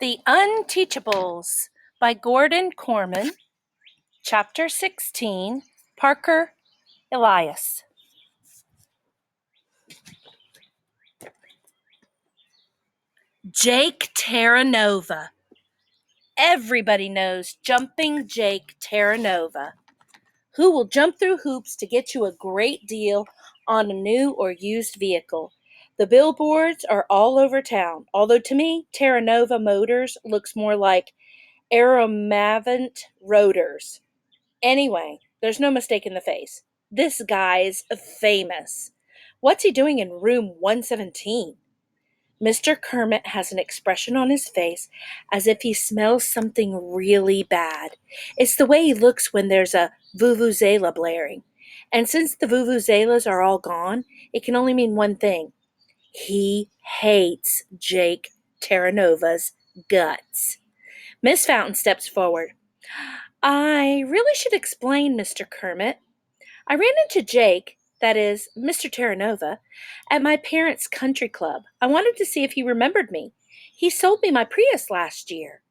The Unteachables by Gordon Corman, Chapter 16, Parker Elias. Jake Terranova. Everybody knows Jumping Jake Terranova, who will jump through hoops to get you a great deal on a new or used vehicle. The billboards are all over town, although to me, Terranova Motors looks more like Aeromavant Rotors. Anyway, there's no mistaking the face. This guy's famous. What's he doing in room 117? Mr. Kermit has an expression on his face as if he smells something really bad. It's the way he looks when there's a vuvuzela blaring. And since the vuvuzelas are all gone, it can only mean one thing. He hates Jake Terranova's guts. Miss Fountain steps forward. I really should explain, Mr. Kermit. I ran into Jake, that is, Mr. Terranova, at my parents' country club. I wanted to see if he remembered me. He sold me my Prius last year.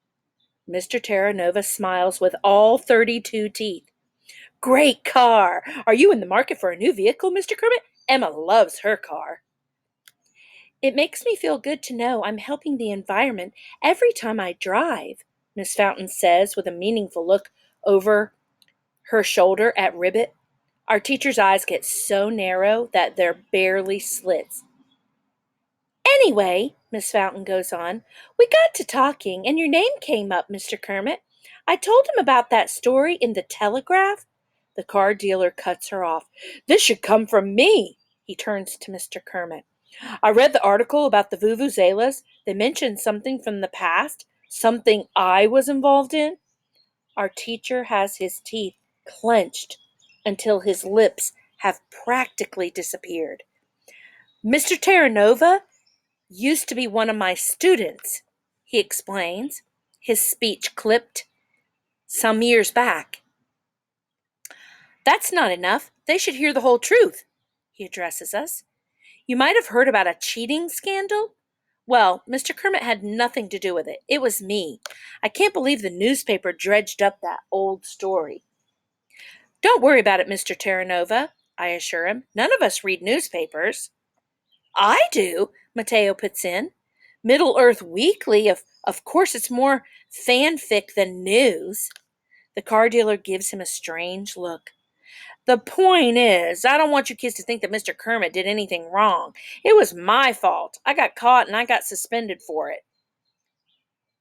Mr. Terranova smiles with all 32 teeth. Great car! Are you in the market for a new vehicle, Mr. Kermit? Emma loves her car. It makes me feel good to know I'm helping the environment every time I drive, Miss Fountain says with a meaningful look over her shoulder at Ribbit. Our teacher's eyes get so narrow that they're barely slits. Anyway, Miss Fountain goes on, we got to talking and your name came up, Mr. Kermit. I told him about that story in the Telegraph. The car dealer cuts her off. This should come from me. He turns to Mr. Kermit. I read the article about the vuvuzelas. They mentioned something from the past, something I was involved in. Our teacher has his teeth clenched until his lips have practically disappeared. Mr. Terranova used to be one of my students, he explains, his speech clipped some years back. That's not enough. They should hear the whole truth, he addresses us. You might have heard about a cheating scandal. Well, Mr. Kermit had nothing to do with it. It was me. I can't believe the newspaper dredged up that old story. Don't worry about it, Mr. Terranova, I assure him. None of us read newspapers. I do, Mateo puts in. Middle Earth Weekly, of course it's more fanfic than news. The car dealer gives him a strange look. The point is, I don't want you kids to think that Mr. Kermit did anything wrong. It was my fault. I got caught and I got suspended for it.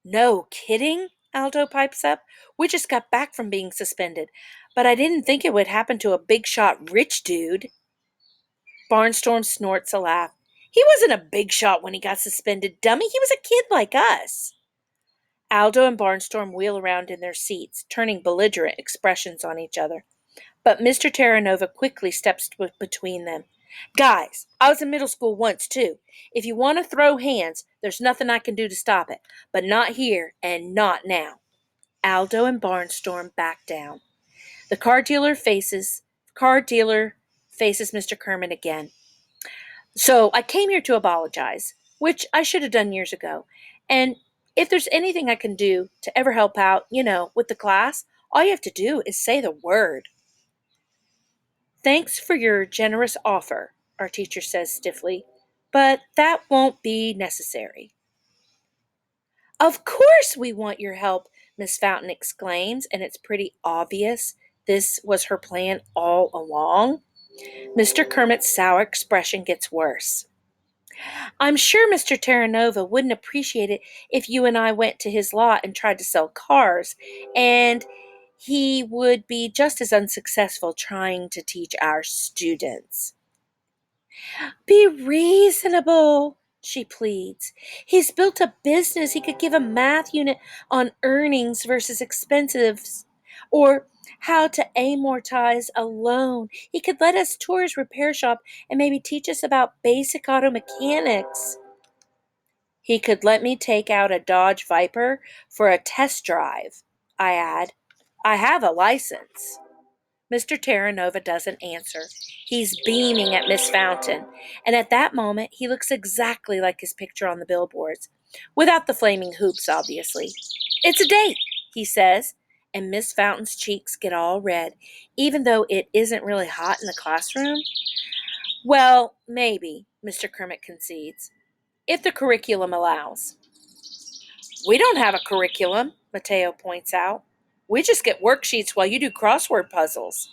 No kidding, Aldo pipes up. We just got back from being suspended, but I didn't think it would happen to a big shot rich dude. Barnstorm snorts a laugh. He wasn't a big shot when he got suspended, dummy. He was a kid like us. Aldo and Barnstorm wheel around in their seats, turning belligerent expressions on each other. But Mr. Terranova quickly steps between them. Guys, I was in middle school once, too. If you want to throw hands, there's nothing I can do to stop it. But not here and not now. Aldo and Barnstorm back down. The car dealer faces Mr. Kermit again. So I came here to apologize, which I should have done years ago. And if there's anything I can do to ever help out, with the class, all you have to do is say the word. Thanks for your generous offer, our teacher says stiffly, but that won't be necessary. Of course we want your help, Miss Fountain exclaims, and it's pretty obvious this was her plan all along. Mr. Kermit's sour expression gets worse. I'm sure Mr. Terranova wouldn't appreciate it if you and I went to his lot and tried to sell cars, and he would be just as unsuccessful trying to teach our students. Be reasonable, she pleads. He's built a business. He could give a math unit on earnings versus expenses, or how to amortize a loan. He could let us tour his repair shop and maybe teach us about basic auto mechanics. He could let me take out a Dodge Viper for a test drive, I add. I have a license. Mr. Terranova doesn't answer. He's beaming at Miss Fountain, and at that moment he looks exactly like his picture on the billboards, without the flaming hoops, obviously. "It's a date," he says, and Miss Fountain's cheeks get all red, even though it isn't really hot in the classroom. "Well, maybe," Mr. Kermit concedes, "if the curriculum allows." "We don't have a curriculum," Mateo points out. "We just get worksheets while you do crossword puzzles."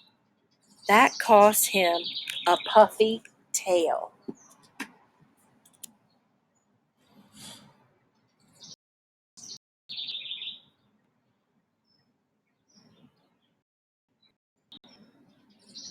That costs him a puffy tail.